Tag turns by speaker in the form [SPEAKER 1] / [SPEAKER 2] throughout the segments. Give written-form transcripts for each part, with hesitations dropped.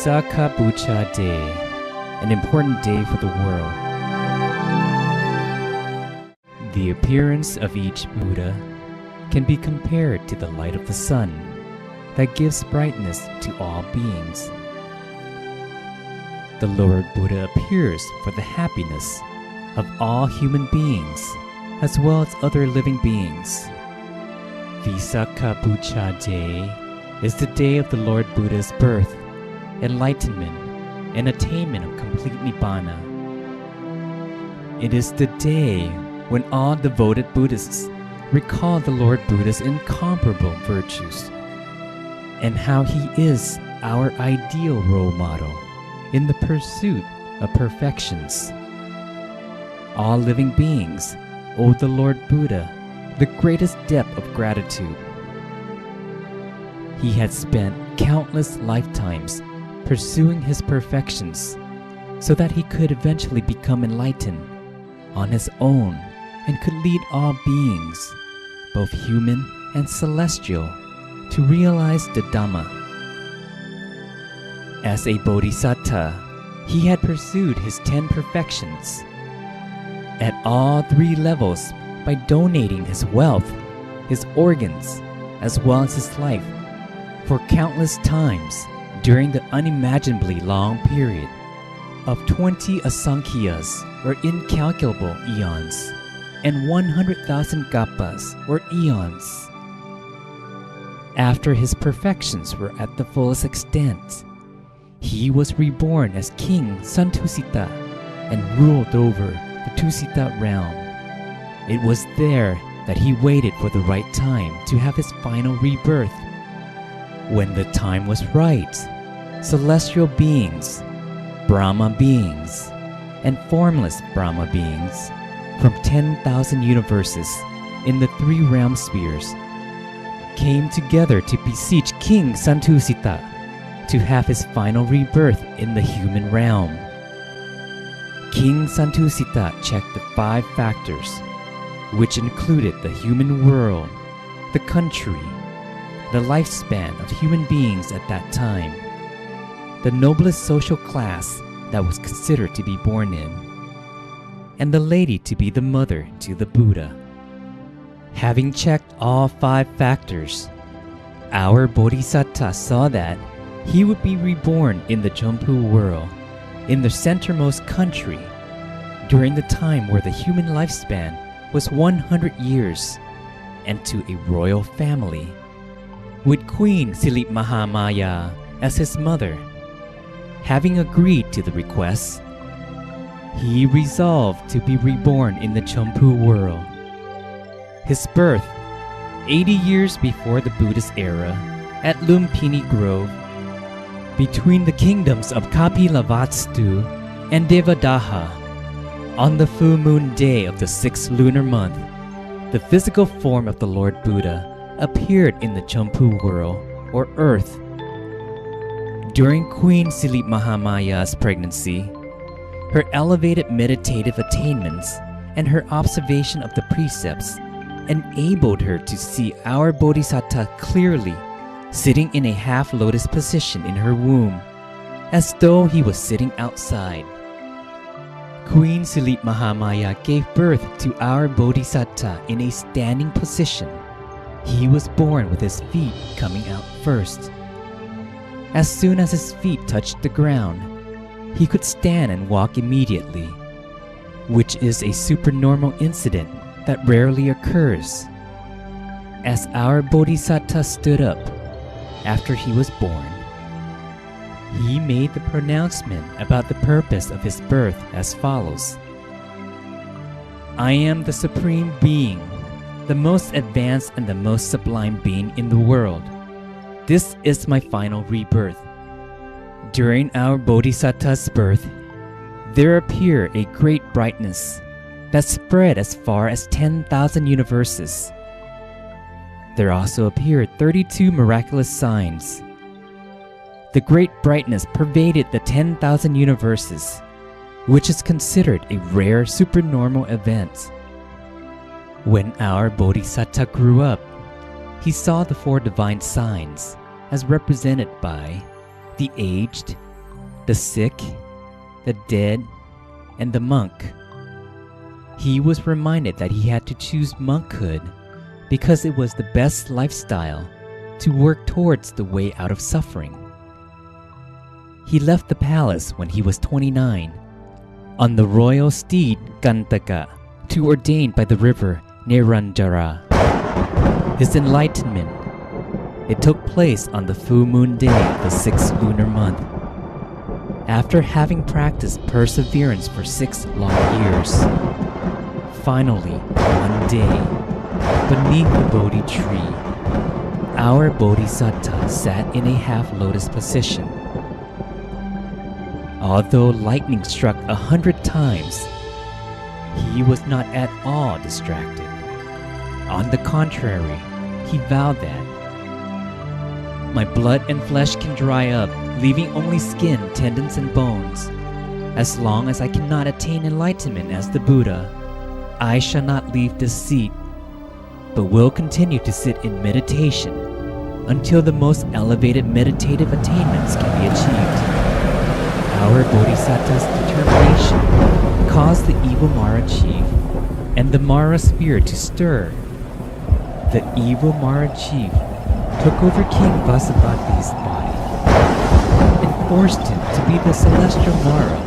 [SPEAKER 1] Visakha Puja Day, an important day for the world. The appearance of each Buddha can be compared to the light of the sun that gives brightness to all beings. The Lord Buddha appears for the happiness of all human beings as well as other living beings. Visakha Puja Day is the day of the Lord Buddha's birth, enlightenment, and attainment of complete Nibbana. It is the day when all devoted Buddhists recall the Lord Buddha's incomparable virtues and how he is our ideal role model in the pursuit of perfections. All living beings owe the Lord Buddha the greatest debt of gratitude. He had spent countless lifetimes pursuing his perfections so that he could eventually become enlightened on his own and could lead all beings, both human and celestial, to realize the Dhamma. As a bodhisattva, he had pursued his 10 perfections at all 3 levels by donating his wealth, his organs, as well as his life for countless times during the unimaginably long period of 20 asankhya's or incalculable eons and 100,000 kappas or eons. After his perfections were at the fullest extent, he was reborn as King Santusita and ruled over the Tusita realm. It was there that he waited for the right time to have his final rebirth. When the time was right, celestial beings, Brahma beings, and formless Brahma beings from 10,000 universes in the 3 realm spheres came together to beseech King Santusita to have his final rebirth in the human realm. King Santusita checked the 5 factors, which included the human world, the country, the lifespan of human beings at that time, the noblest social class that was considered to be born in, and the lady to be the mother to the Buddha. Having checked all 5 factors, our Bodhisattva saw that he would be reborn in the Jampu world, in the centermost country, during the time where the human lifespan was 100 years, and to a royal family, with Queen Silip Mahamaya as his mother. Having agreed to the request, he resolved to be reborn in the Champu world. His birth, 80 years before the Buddhist era, at Lumpini Grove, between the kingdoms of Kapilavastu and Devadaha, on the full moon day of the 6th lunar month, the physical form of the Lord Buddha appeared in the Champu world, or earth. During Queen Silip Mahamaya's pregnancy, her elevated meditative attainments and her observation of the precepts enabled her to see our Bodhisattva clearly, sitting in a half-lotus position in her womb, as though he was sitting outside. Queen Silip Mahamaya gave birth to our Bodhisattva in a standing position. He was born with his feet coming out first. As soon as his feet touched the ground, he could stand and walk immediately, which is a supernormal incident that rarely occurs. As our Bodhisattva stood up after he was born, he made the pronouncement about the purpose of his birth as follows: I am the Supreme Being, the most advanced and the most sublime being in the world. This is my final rebirth. During our Bodhisattva's birth, there appeared a great brightness that spread as far as 10,000 universes. There also appeared 32 miraculous signs. The great brightness pervaded the 10,000 universes, which is considered a rare supernormal event. When our Bodhisattva grew up, he saw the 4 divine signs as represented by the aged, the sick, the dead, and the monk. He was reminded that he had to choose monkhood because it was the best lifestyle to work towards the way out of suffering. He left the palace when he was 29 on the royal steed Gantaka to ordain by the river Neranjara. His enlightenment, it took place on the full moon day of the 6th lunar month. After having practiced perseverance for 6 long years, finally, one day, beneath the Bodhi tree, our Bodhisattva sat in a half-lotus position. Although lightning struck 100 times, he was not at all distracted. On the contrary, he vowed that, "My blood and flesh can dry up, leaving only skin, tendons, and bones. As long as I cannot attain enlightenment as the Buddha, I shall not leave this seat, but will continue to sit in meditation until the most elevated meditative attainments can be achieved." Our Bodhisattva's determination caused the evil Mara chief and the Mara spirit to stir. The evil Mara chief took over King Vasavati's body and forced him to be the celestial Mara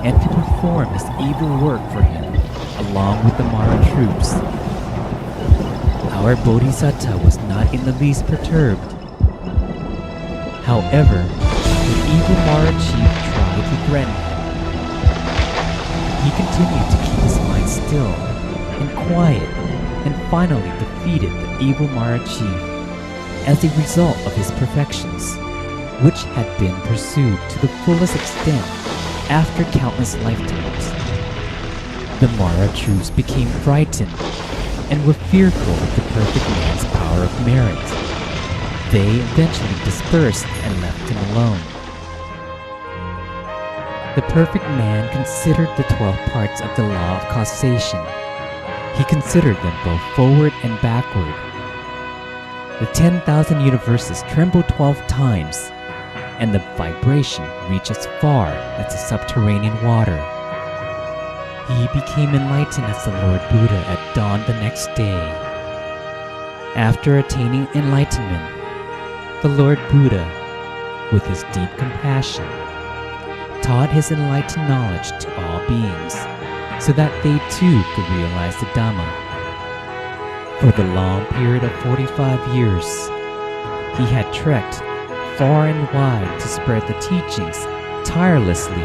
[SPEAKER 1] and to perform his evil work for him along with the Mara troops. Our Bodhisattva was not in the least perturbed. However, the evil Mara chief tried to threaten him. He continued to keep his mind still and quiet and finally defeated the evil Mara chief as a result of his perfections, which had been pursued to the fullest extent after countless lifetimes. The Mara troops became frightened and were fearful of the perfect man's power of merit. They eventually dispersed and left him alone. The perfect man considered the 12 parts of the law of causation. He considered them both forward and backward. The 10,000 universes trembled 12 times, and the vibration reached as far as the subterranean water. He became enlightened as the Lord Buddha at dawn the next day. After attaining enlightenment, the Lord Buddha, with his deep compassion, taught his enlightened knowledge to all beings so that they too could realize the Dhamma. For the long period of 45 years, he had trekked far and wide to spread the teachings tirelessly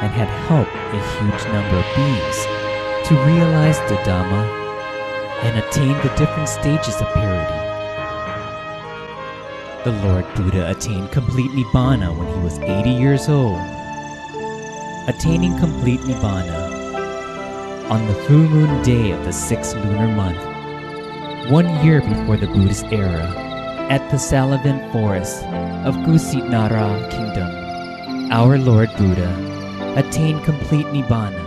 [SPEAKER 1] and had helped a huge number of beings to realize the Dhamma and attain the different stages of purity. The Lord Buddha attained complete Nibbana when he was 80 years old. Attaining complete Nibbana on the full moon day of the 6th lunar month, 1 year before the Buddhist era, at the Salavan forest of Kusinara Kingdom, our Lord Buddha attained complete Nibbana.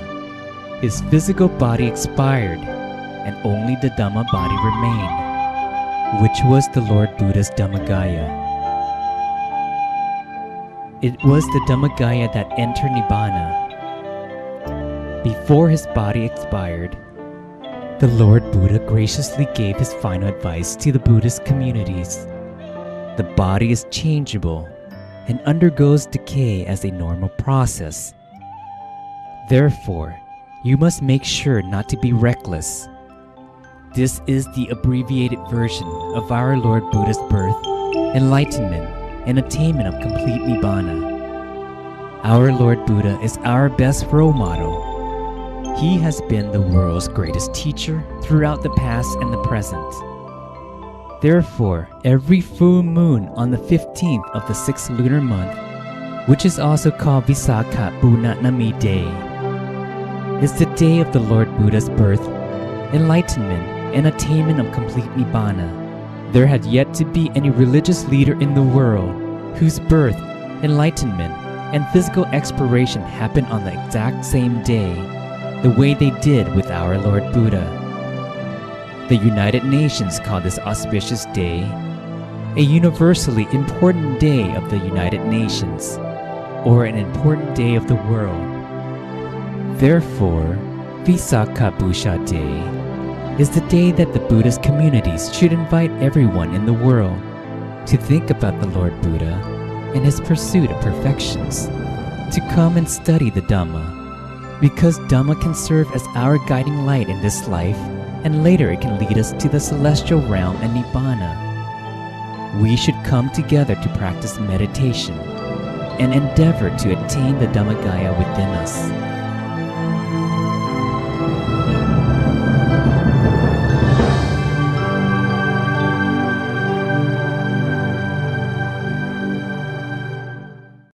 [SPEAKER 1] His physical body expired and only the Dhamma body remained, which was the Lord Buddha's Dhammagaya. It was the Dhammagaya that entered Nibbana. Before his body expired, the Lord Buddha graciously gave his final advice to the Buddhist communities. The body is changeable and undergoes decay as a normal process. Therefore, you must make sure not to be reckless. This is the abbreviated version of our Lord Buddha's birth, enlightenment, and attainment of complete Nibbana. Our Lord Buddha is our best role model. He has been the world's greatest teacher throughout the past and the present. Therefore, every full moon on the 15th of the 6th lunar month, which is also called Visakha Bunanami Day, is the day of the Lord Buddha's birth, enlightenment, and attainment of complete Nibbana. There had yet to be any religious leader in the world whose birth, enlightenment, and physical expiration happened on the exact same day, the way they did with our Lord Buddha. The United Nations call this auspicious day a universally important day of the United Nations. or an important day of the world. Therefore, Visakha Day is the day that the Buddhist communities should invite everyone in the world to think about the Lord Buddha and his pursuit of perfections, to come and study the Dhamma, because Dhamma can serve as our guiding light in this life, and later it can lead us to the celestial realm and Nibbana. We should come together to practice meditation and endeavor to attain the Dhammagaya within us.